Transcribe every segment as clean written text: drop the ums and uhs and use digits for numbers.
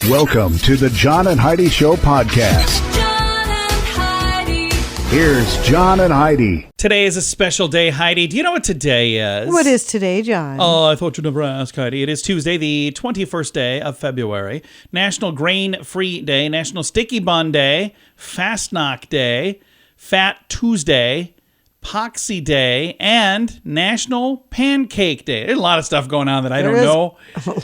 Welcome to the John and Heidi Show podcast. John and Heidi. Here's John and Heidi. Today is a special day, Heidi. Do you know what today is? What is today, John? Oh, I thought you'd never ask, Heidi. It is Tuesday, the 21st day of February. National Grain-Free Day, National Sticky Bun Day, Fast Knock Day, Fat Tuesday, Poxy Day, and National Pancake Day. There's a lot of stuff going on that I don't know.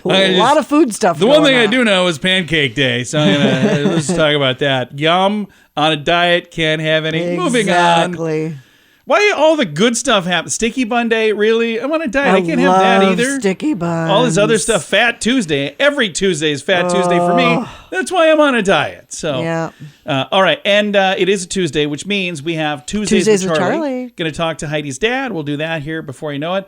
A lot of food stuff. The one thing I do know is Pancake Day, so let's talk about that. Yum, on a diet, can't have any. Exactly. Moving on. Why all the good stuff happen? Sticky Bun Day, really? I'm on a diet. I can't have that either. Sticky buns. All this other stuff. Fat Tuesday. Every Tuesday is Fat Tuesday for me. That's why I'm on a diet. So, yeah. All right. And it is a Tuesday, which means we have Tuesdays with Charlie. Going to talk to Heidi's dad. We'll do that here before you know it.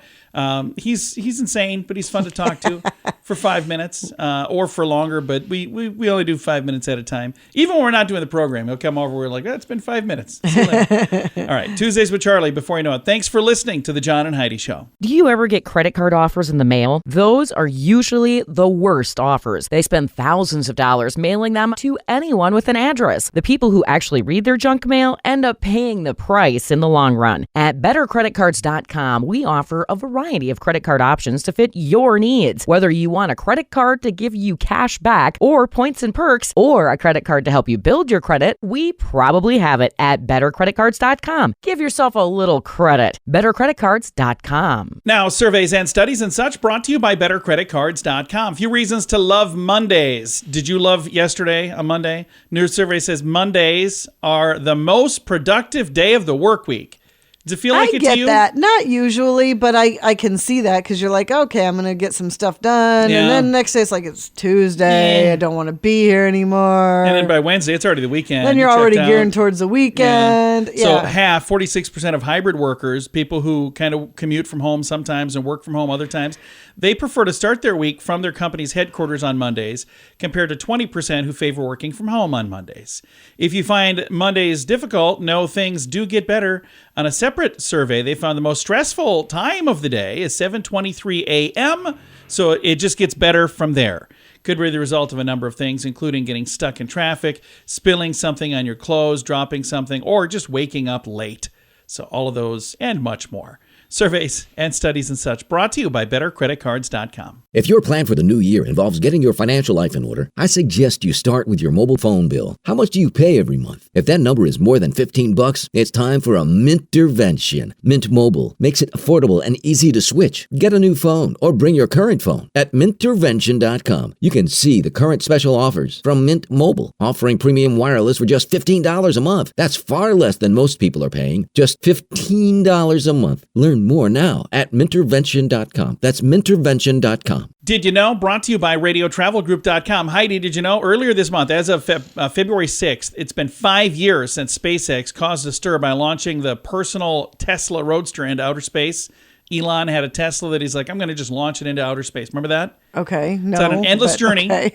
He's insane, but he's fun to talk to for 5 minutes or for longer. But we only do 5 minutes at a time. Even when we're not doing the program, he'll come over. We're like, it's been 5 minutes. See you later. All right. Tuesdays with Charlie. Before you know it. Thanks for listening to the John and Heidi Show. Do you ever get credit card offers in the mail? Those are usually the worst offers. They spend thousands of dollars mailing them to anyone with an address. The people who actually read their junk mail end up paying the price in the long run. At bettercreditcards.com, we offer a variety of credit card options to fit your needs. Whether you want a credit card to give you cash back or points and perks, or a credit card to help you build your credit, we probably have it at bettercreditcards.com. Give yourself a little credit. bettercreditcards.com. Now, surveys and studies and such brought to you by bettercreditcards.com. Few reasons to love Mondays. Did you love yesterday, a Monday? New survey says Mondays are the most productive day of the work week. Does it feel like it to you? I get that. Not usually, but I can see that because you're like, okay, I'm going to get some stuff done. Yeah. And then next day it's like, it's Tuesday. Yeah. I don't want to be here anymore. And then by Wednesday, it's already the weekend. Then you're already gearing towards the weekend. So 46% of hybrid workers, people who kind of commute from home sometimes and work from home other times, they prefer to start their week from their company's headquarters on Mondays compared to 20% who favor working from home on Mondays. If you find Mondays difficult, know things do get better. On a separate survey, they found the most stressful time of the day is 7:23 a.m., so it just gets better from there. Could be the result of a number of things, including getting stuck in traffic, spilling something on your clothes, dropping something, or just waking up late. So all of those and much more. Surveys and studies and such brought to you by bettercreditcards.com. If your plan for the new year involves getting your financial life in order, I suggest you start with your mobile phone bill. How much do you pay every month? If that number is more than $15, it's time for a Mintervention. Mint Mobile makes it affordable and easy to switch. Get a new phone or bring your current phone. At Mintervention.com, you can see the current special offers from Mint Mobile, offering premium wireless for just $15 a month. That's far less than most people are paying. Just $15 a month. Learn more now at Mintervention.com. That's Mintervention.com. Did you know? Brought to you by RadioTravelGroup.com. Heidi, did you know? Earlier this month, as of February 6th, it's been 5 years since SpaceX caused a stir by launching the personal Tesla Roadster into outer space. Elon had a Tesla that he's like, I'm going to just launch it into outer space. Remember that? Okay, no. It's on an endless journey. Okay.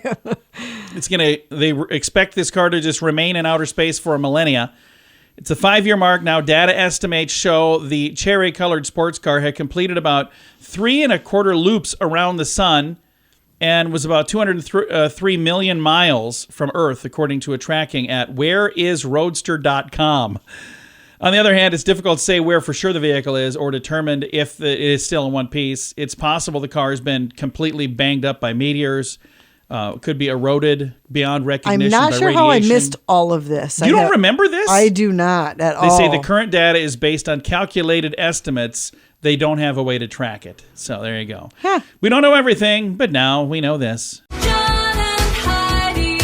They expect this car to just remain in outer space for a millennia. It's a 5-year mark now. Data estimates show the cherry-colored sports car had completed about 3.25 loops around the sun and was about 203 million miles from Earth, according to a tracking at whereisroadster.com. On the other hand, it's difficult to say where for sure the vehicle is or determined if it is still in one piece. It's possible the car has been completely banged up by meteors. Could be eroded beyond recognition by I'm not radiation. sure how I missed all of this. You don't remember this? I do not at all. They say the current data is based on calculated estimates. They don't have a way to track it. So there you go. Huh. We don't know everything, but now we know this. John and Heidi.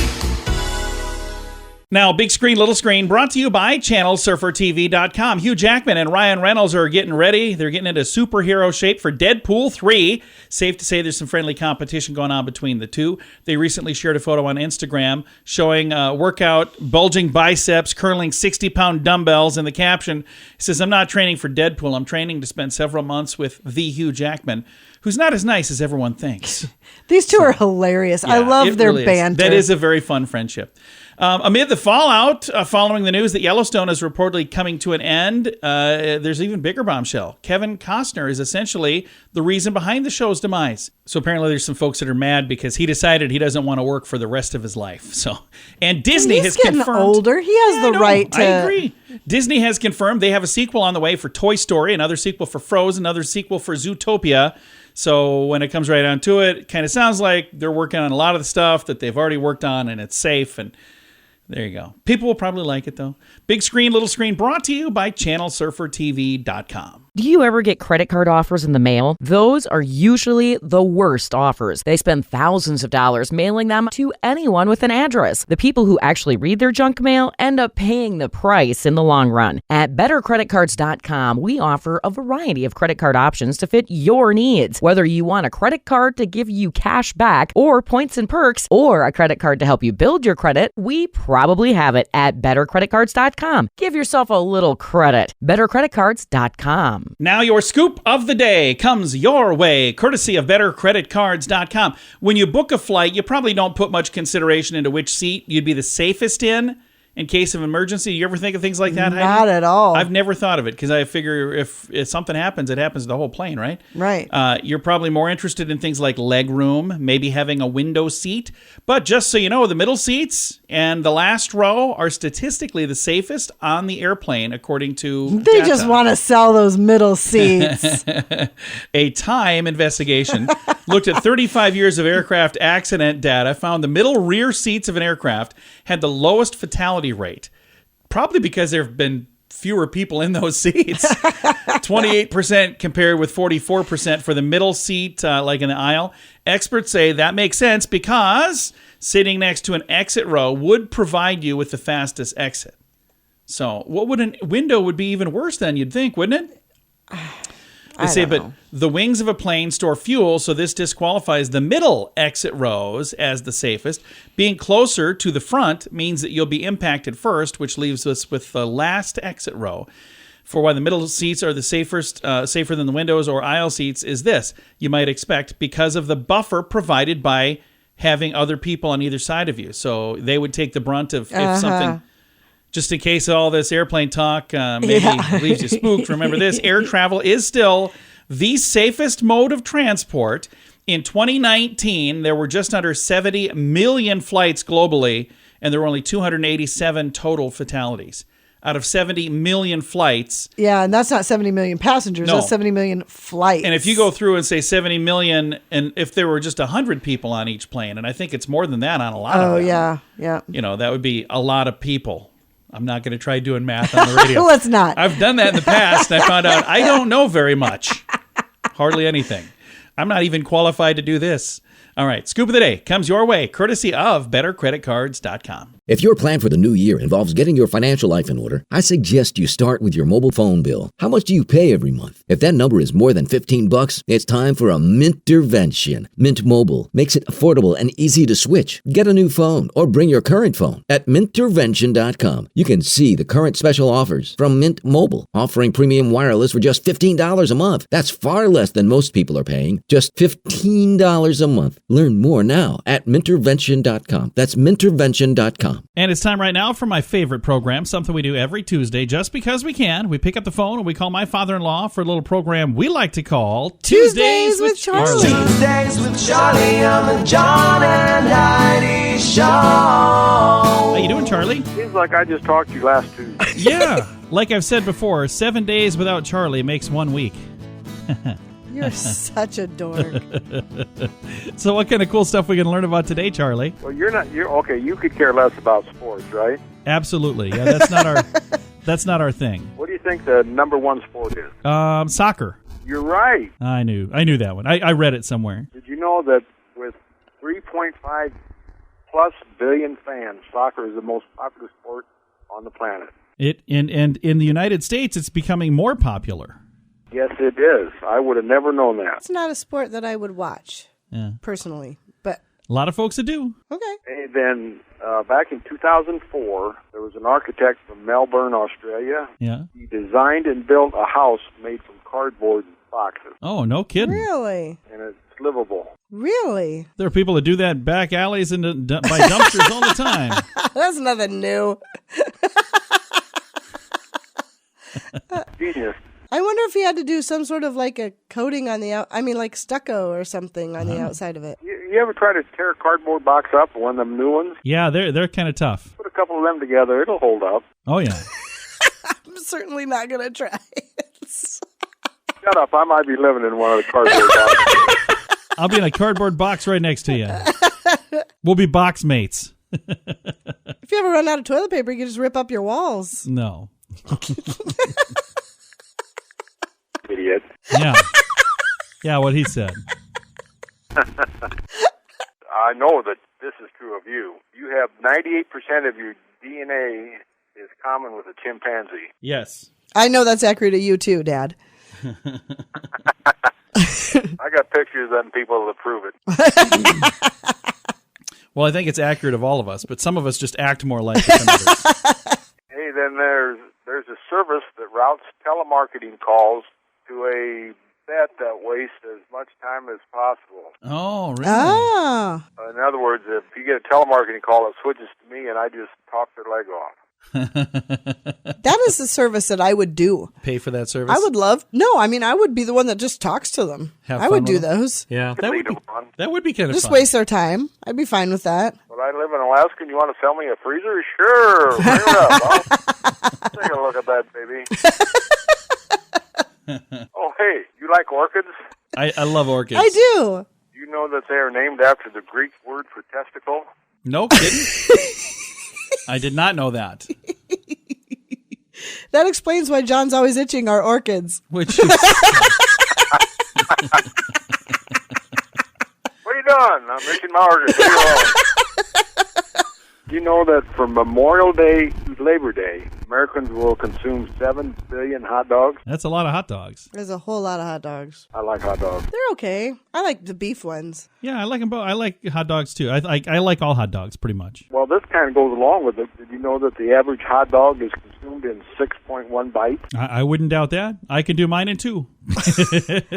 Now, Big Screen, Little Screen, brought to you by ChannelSurferTV.com. Hugh Jackman and Ryan Reynolds are getting ready. They're getting into superhero shape for Deadpool 3. Safe to say there's some friendly competition going on between the two. They recently shared a photo on Instagram showing workout, bulging biceps, curling 60-pound dumbbells. In the caption, it says, I'm not training for Deadpool. I'm training to spend several months with the Hugh Jackman. who's not as nice as everyone thinks. These two are hilarious. I Yeah, love it their really is. banter. That is a very fun friendship. Amid the fallout following the news that Yellowstone is reportedly coming to an end, there's an even bigger bombshell. Kevin Costner is essentially the reason behind the show's demise. So apparently there's some folks that are mad because he decided he doesn't want to work for the rest of his life. And Disney He's has getting confirmed. older. He has the right to. I agree. Disney has confirmed they have a sequel on the way for Toy Story, another sequel for Frozen, another sequel for Zootopia. So when it comes right down to it kind of sounds like they're working on a lot of the stuff that they've already worked on, and it's safe. And there you go. People will probably like it, though. Big screen, little screen, brought to you by ChannelSurferTV.com. Do you ever get credit card offers in the mail? Those are usually the worst offers. They spend thousands of dollars mailing them to anyone with an address. The people who actually read their junk mail end up paying the price in the long run. At BetterCreditCards.com, we offer a variety of credit card options to fit your needs. Whether you want a credit card to give you cash back or points and perks, or a credit card to help you build your credit, we probably have it at BetterCreditCards.com. Give yourself a little credit. BetterCreditCards.com. Now your scoop of the day comes your way, courtesy of BetterCreditCards.com. When you book a flight, you probably don't put much consideration into which seat you'd be the safest in case of emergency. Do you ever think of things like that, Heidi? Not at all. I've never thought of it because I figure if something happens, it happens to the whole plane, right? Right. You're probably more interested in things like leg room, maybe having a window seat. But just so you know, the middle seats and the last row are statistically the safest on the airplane, according to They data. just want to sell those middle seats. A Time investigation looked at 35 years of aircraft accident data, found the middle rear seats of an aircraft had the lowest fatality rate, probably because there have been fewer people in those seats. 28% compared with 44% for the middle seat, like in the aisle. Experts say that makes sense because sitting next to an exit row would provide you with the fastest exit. So window would be even worse than you'd think, wouldn't it? They say, but the wings of a plane store fuel, so this disqualifies the middle exit rows as the safest. Being closer to the front means that you'll be impacted first, which leaves us with the last exit row. For why the middle seats are the safer than the windows or aisle seats is this. You might expect because of the buffer provided by having other people on either side of you. So they would take the brunt of if something... Just in case all this airplane talk maybe leaves you spooked, remember this. Air travel is still the safest mode of transport. In 2019, there were just under 70 million flights globally, and there were only 287 total fatalities. Out of 70 million flights. Yeah, and that's not 70 million passengers. No. That's 70 million flights. And if you go through and say 70 million, and if there were just 100 people on each plane, and I think it's more than that on a lot of them. Oh, yeah. You know, that would be a lot of people. I'm not going to try doing math on the radio. Let's not. I've done that in the past, and I found out I don't know very much. Hardly anything. I'm not even qualified to do this. All right, Scoop of the Day comes your way, courtesy of BetterCreditCards.com. If your plan for the new year involves getting your financial life in order, I suggest you start with your mobile phone bill. How much do you pay every month? If that number is more than $15, it's time for a Mintervention. Mint Mobile makes it affordable and easy to switch. Get a new phone or bring your current phone. At Mintervention.com, you can see the current special offers from Mint Mobile, offering premium wireless for just $15 a month. That's far less than most people are paying, just $15 a month. Learn more now at Mintervention.com. That's Mintervention.com. And it's time right now for my favorite program, something we do every Tuesday just because we can. We pick up the phone and we call my father-in-law for a little program we like to call Tuesdays with Charlie. Tuesdays with Charlie on the John and Heidi Show. How you doing, Charlie? Seems like I just talked to you last Tuesday. Yeah. Like I've said before, 7 days without Charlie makes 1 week. You're such a dork. So what kind of cool stuff we can learn about today, Charlie? Well, you're okay. You could care less about sports, right? Absolutely. Yeah, that's not our thing. What do you think the number one sport is? Soccer. You're right. I knew that one. I read it somewhere. Did you know that with 3.5 plus billion fans, soccer is the most popular sport on the planet? And in the United States, it's becoming more popular. Yes, it is. I would have never known that. It's not a sport that I would watch, personally, but... A lot of folks that do. Okay. And then back in 2004, there was an architect from Melbourne, Australia. Yeah. He designed and built a house made from cardboard boxes, Oh, no kidding. Really? and it's livable. Really? There are people that do that back alleys and by dumpsters all the time. That's nothing new. Genius. I wonder if he had to do some sort of like a coating on the like stucco or something on the outside of it. You ever try to tear a cardboard box up, one of them new ones? Yeah, they're kind of tough. Put a couple of them together, it'll hold up. Oh, yeah. I'm certainly not going to try it. Shut up, I might be living in one of the cardboard boxes. I'll be in a cardboard box right next to you. We'll be box mates. If you ever run out of toilet paper, you can just rip up your walls. No. Idiot. Yeah. Yeah, what he said. I know that this is true of you. You have 98% of your DNA is common with a chimpanzee. Yes. I know that's accurate of you too, Dad. I got pictures of them people that prove it. Well, I think it's accurate of all of us, but some of us just act more like it than others. Hey, then there's a service that routes telemarketing calls to a vet that wastes as much time as possible. Oh, really? Ah. In other words, if you get a telemarketing call, it switches to me and I just talk their leg off. That is the service that I would do. Pay for that service? I would love. No, I mean, I would be the one that just talks to them. Have I fun would with do them? those. Yeah, that would, Lead 'em on. that would be kind of Just fun. waste their time. I'd be fine with that. But I live in Alaska and you want to sell me a freezer? Sure, bring it up. I'll take a look at that, baby. Oh, hey, you like orchids? I love orchids. I do. You know that they are named after the Greek word for testicle? No kidding? I did not know that. That explains why John's always itching our orchids. Which is... What are you doing? I'm itching my orchids. Leave me alone. You know that from Memorial Day to Labor Day, Americans will consume 7 billion hot dogs? That's a lot of hot dogs. There's a whole lot of hot dogs. I like hot dogs. They're okay. I like the beef ones. Yeah, I like them both. I like hot dogs, too. I like all hot dogs, pretty much. Well, this kind of goes along with it. Did you know that the average hot dog is consumed in 6.1 bites? I wouldn't doubt that. I can do mine in 2.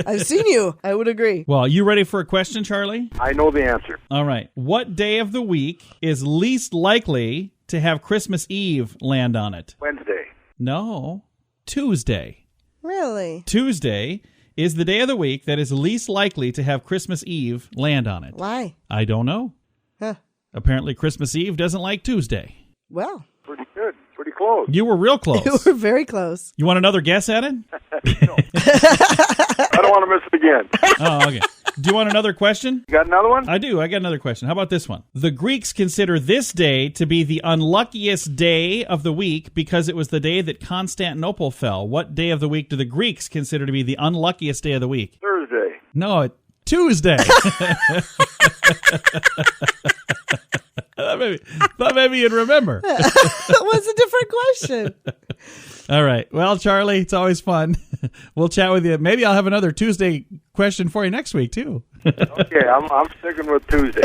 I've seen you. I would agree. Well, you ready for a question, Charlie? I know the answer. All right. What day of the week is least likely to have Christmas Eve land on it? Wednesday. No, Tuesday. Really? Tuesday is the day of the week that is least likely to have Christmas Eve land on it. Why? I don't know. Huh. Apparently, Christmas Eve doesn't like Tuesday. Well, Pretty good. Pretty close. You were real close. we're very close. You want another guess at it? I don't want to miss it again. Oh, okay. Do you want another question? You got another one? I do. I got another question. How about this one? The Greeks consider this day to be the unluckiest day of the week because it was the day that Constantinople fell. What day of the week do the Greeks consider to be the unluckiest day of the week? Thursday. No, Tuesday. Thought maybe you'd remember. That was a different question. All right. Well, Charlie, it's always fun. We'll chat with you. Maybe I'll have another Tuesday question for you next week, too. Okay, I'm sticking with Tuesday.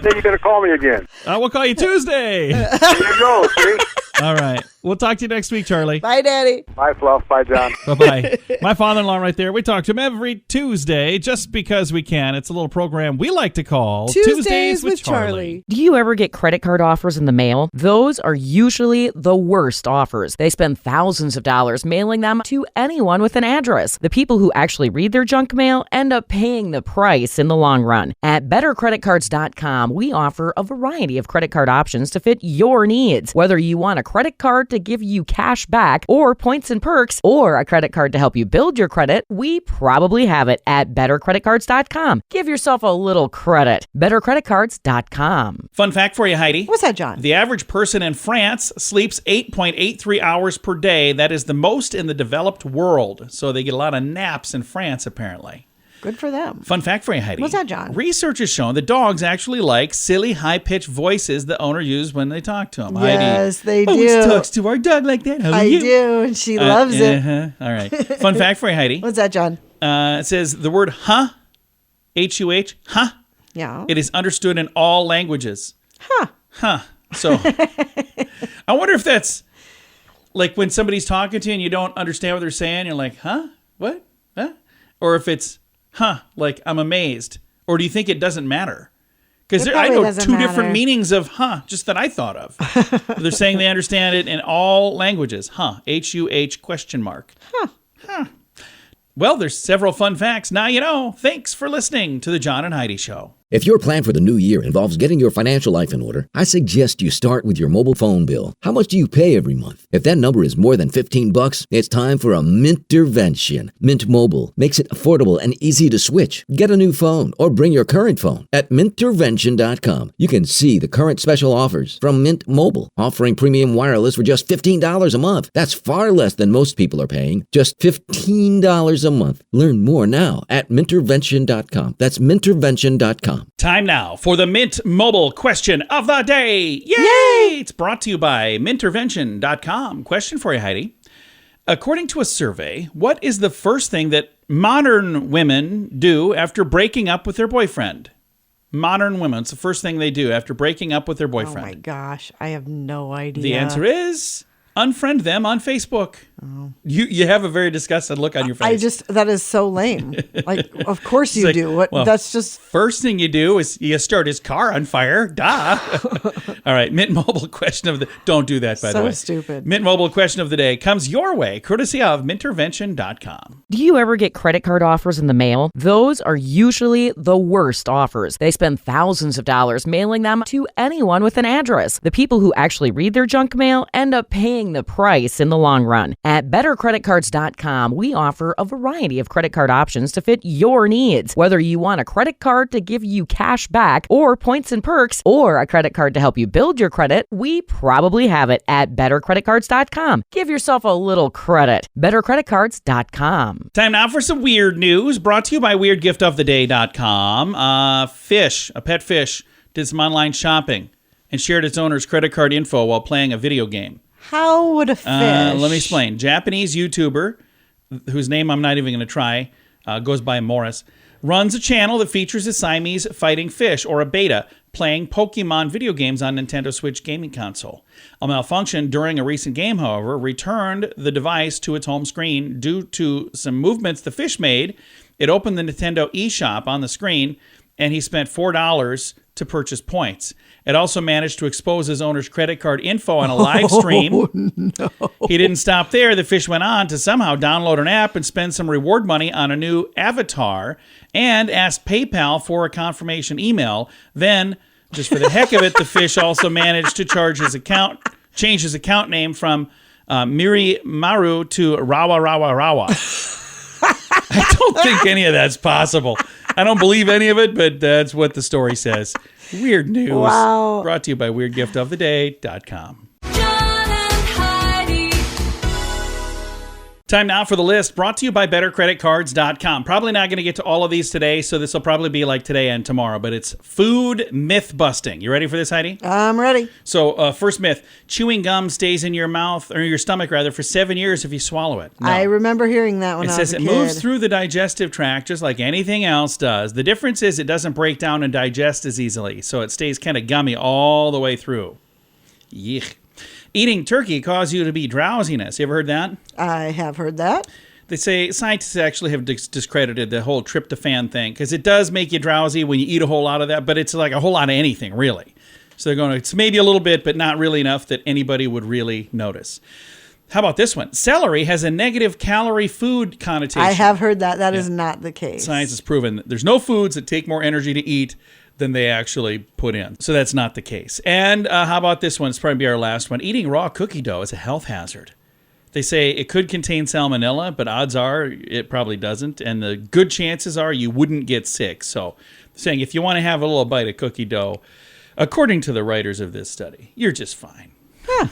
Then you're going to call me again. We'll call you Tuesday. There you go, see? All right. We'll talk to you next week, Charlie. Bye, Daddy. Bye, Fluff. Bye, John. Bye-bye. My father-in-law right there. We talk to him every Tuesday just because we can. It's a little program we like to call Tuesdays with Charlie. Do you ever get credit card offers in the mail? Those are usually the worst offers. They spend thousands of dollars mailing them to anyone with an address. The people who actually read their junk mail end up paying the price in the long run. At bettercreditcards.com, we offer a variety of credit card options to fit your needs. Whether you want a credit card to give you cash back or points and perks, or a credit card to help you build your credit, we probably have it at bettercreditcards.com. Give yourself a little credit. bettercreditcards.com. Fun fact for you, Heidi. What's that, John? The average person in France sleeps 8.83 hours per day. That is the most in the developed world. So they get a lot of naps in France, apparently. Good for them. Fun fact for you, Heidi. What's that, John? Research has shown that dogs actually like silly, high-pitched voices the owner uses when they talk to them. Yes, they always do. talks to our dog like that. How are I you? do, and she loves it. All right. Fun fact for you, Heidi. What's that, John? It says the word huh, H-U-H, huh, Yeah. it is understood in all languages. Huh. Huh. So I wonder if that's like when somebody's talking to you and you don't understand what they're saying, you're like, huh? What? Huh? Or if it's, huh, like I'm amazed. Or do you think it doesn't matter? Because I know two different meanings of huh, just that I thought of. They're saying they understand it in all languages. Huh, H-U-H question mark. Huh. Well, there's several fun facts. Now you know. Thanks for listening to the John and Heidi Show. If your plan for the new year involves getting your financial life in order, I suggest you start with your mobile phone bill. How much do you pay every month? If that number is more than $15, it's time for a Mintervention. Mint Mobile makes it affordable and easy to switch. Get a new phone or bring your current phone. At Mintervention.com, you can see the current special offers from Mint Mobile, offering premium wireless for just $15 a month. That's far less than most people are paying. Just $15 a month. Learn more now at Mintervention.com. That's Mintervention.com. Time now for the Mint Mobile question of the day. Yay! It's brought to you by Mintervention.com. Question for you, Heidi. According to a survey, what is the first thing that modern women do after breaking up with their boyfriend? Modern women, it's the first thing they do after breaking up with their boyfriend. Oh my gosh, I have no idea. The answer is unfriend them on Facebook. Oh. You have a very disgusted look on your face. That is so lame. Like, of course you do. That's just... First thing you do is you start his car on fire. Duh. All right, Mint Mobile question of the... Don't do that, by the way. So stupid. Mint Mobile question of the day comes your way, courtesy of Mintervention.com. Do you ever get credit card offers in the mail? Those are usually the worst offers. They spend thousands of dollars mailing them to anyone with an address. The people who actually read their junk mail end up paying the price in the long run. At bettercreditcards.com, we offer a variety of credit card options to fit your needs. Whether you want a credit card to give you cash back or points and perks, or a credit card to help you build your credit, we probably have it at bettercreditcards.com. Give yourself a little credit. bettercreditcards.com. Time now for some weird news, brought to you by weirdgiftoftheday.com. A pet fish, did some online shopping and shared its owner's credit card info while playing a video game. How would a fish? Let me explain. Japanese YouTuber, whose name I'm not even going to try, goes by Morris, runs a channel that features a Siamese fighting fish, or a beta, playing Pokemon video games on Nintendo Switch gaming console. A malfunction during a recent game, however, returned the device to its home screen due to some movements the fish made. It opened the Nintendo eShop on the screen, and he spent $4 to purchase points. It also managed to expose his owner's credit card info on a live stream. Oh, no. He didn't stop there. The fish went on to somehow download an app and spend some reward money on a new avatar, and asked PayPal for a confirmation email. Then, just for the heck of it, the fish also managed to change his account name from Miri Maru to Rawa Rawa Rawa. I don't think any of that's possible. I don't believe any of it, but that's what the story says. Weird news. Wow. Brought to you by weirdgiftoftheday.com. John and Heidi. Time now for the list, brought to you by bettercreditcards.com. Probably not going to get to all of these today, so this will probably be like today and tomorrow, but it's food myth busting. You ready for this, Heidi? I'm ready. So, first myth, chewing gum stays in your mouth, or your stomach rather, for 7 years if you swallow it. No. I remember hearing that when I was a It says kid. it moves through the digestive tract just like anything else does. The difference is it doesn't break down and digest as easily, so it stays kind of gummy all the way through. Yuck. Eating turkey causes you to be drowsiness. You ever heard that? I have heard that. They say scientists actually have discredited the whole tryptophan thing, because it does make you drowsy when you eat a whole lot of that, but it's like a whole lot of anything, really. So they're going, it's maybe a little bit, but not really enough that anybody would really notice. How about this one? Celery has a negative calorie food connotation. I have heard that. That is not the case. Science has proven that there's no foods that take more energy to eat than they actually put in. So that's not the case. And how about this one? It's probably our last one. Eating raw cookie dough is a health hazard. They say it could contain salmonella, but odds are it probably doesn't. And the good chances are you wouldn't get sick. So saying if you want to have a little bite of cookie dough, according to the writers of this study, you're just fine.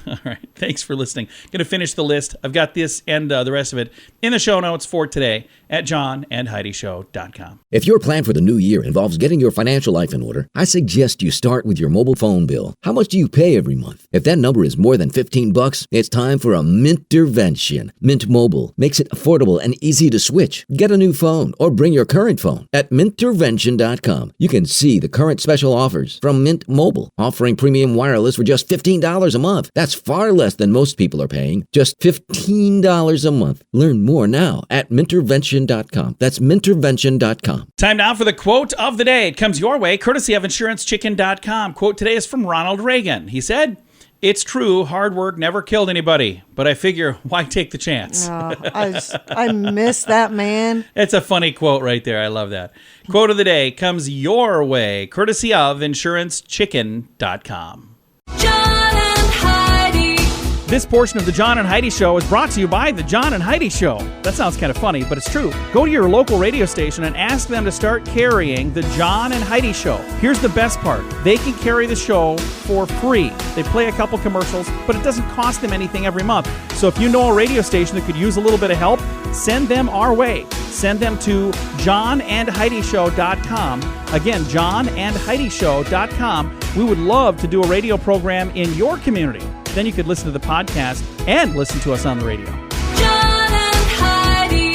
All right. Thanks for listening. Going to finish the list. I've got this and the rest of it in the show notes for today at johnandheidishow.com. If your plan for the new year involves getting your financial life in order, I suggest you start with your mobile phone bill. How much do you pay every month? If that number is more than $15, it's time for a Mintervention. Mint Mobile makes it affordable and easy to switch. Get a new phone or bring your current phone. At Mintervention.com, you can see the current special offers from Mint Mobile, offering premium wireless for just $15 a month. That's far less than most people are paying, just $15 a month. Learn more now at Mintervention.com. That's Mintervention.com. Time now for the quote of the day. It comes your way, courtesy of InsuranceChicken.com. Quote today is from Ronald Reagan. He said, "It's true, hard work never killed anybody, but I figure, why take the chance?" Oh, I miss that man. It's a funny quote right there. I love that. Quote of the day comes your way, courtesy of InsuranceChicken.com. John and Heidi. This portion of the John and Heidi Show is brought to you by the John and Heidi Show. That sounds kind of funny, but it's true. Go to your local radio station and ask them to start carrying the John and Heidi Show. Here's the best part. They can carry the show for free. They play a couple commercials, but it doesn't cost them anything every month. So if you know a radio station that could use a little bit of help, send them our way. Send them to johnandheidishow.com. Again, johnandheidishow.com. We would love to do a radio program in your community. Then you could listen to the podcast and listen to us on the radio. John and Heidi.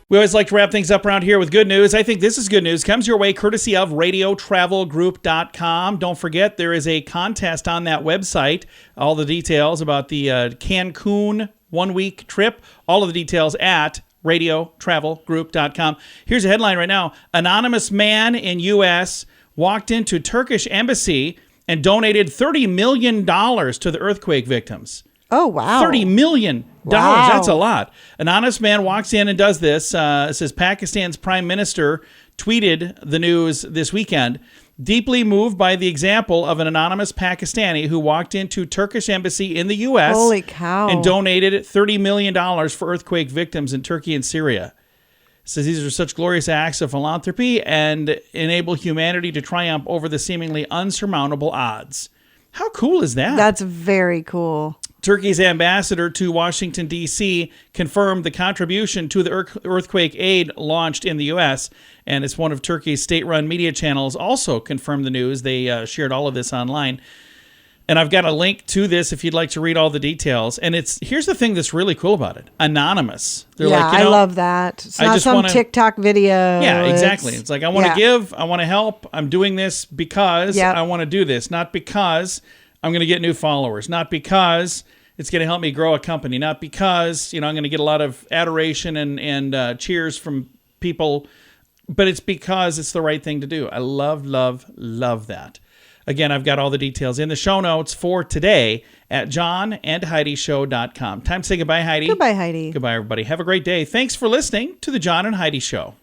We always like to wrap things up around here with good news. I think this is good news. Comes your way courtesy of radiotravelgroup.com. Don't forget, there is a contest on that website. All the details about the Cancun one-week trip, all of the details at radiotravelgroup.com. Here's a headline right now. Anonymous man in U.S. walked into Turkish embassy and donated $30 million to the earthquake victims. Oh, wow. $30 million. Wow. That's a lot. An anonymous man walks in and does this. It says Pakistan's prime minister tweeted the news this weekend. Deeply moved by the example of an anonymous Pakistani who walked into Turkish embassy in the U.S. Holy cow. and donated $30 million for earthquake victims in Turkey and Syria. Says these are such glorious acts of philanthropy and enable humanity to triumph over the seemingly unsurmountable odds. How cool is that? That's very cool. Turkey's ambassador to Washington, D.C. confirmed the contribution to the earthquake aid launched in the U.S., and it's one of Turkey's state-run media channels also confirmed the news. They shared all of this online. And I've got a link to this if you'd like to read all the details. And here's the thing that's really cool about it. Anonymous. They're like, I love that. It's not some TikTok video. Yeah, exactly. It's like, I want to give, I want to help. I'm doing this because I want to do this. Not because I'm going to get new followers. Not because it's going to help me grow a company. Not because, I'm going to get a lot of adoration and cheers from people. But it's because it's the right thing to do. I love, love, love that. Again, I've got all the details in the show notes for today at johnandheidishow.com. Time to say goodbye, Heidi. Goodbye, Heidi. Goodbye, everybody. Have a great day. Thanks for listening to The John and Heidi Show.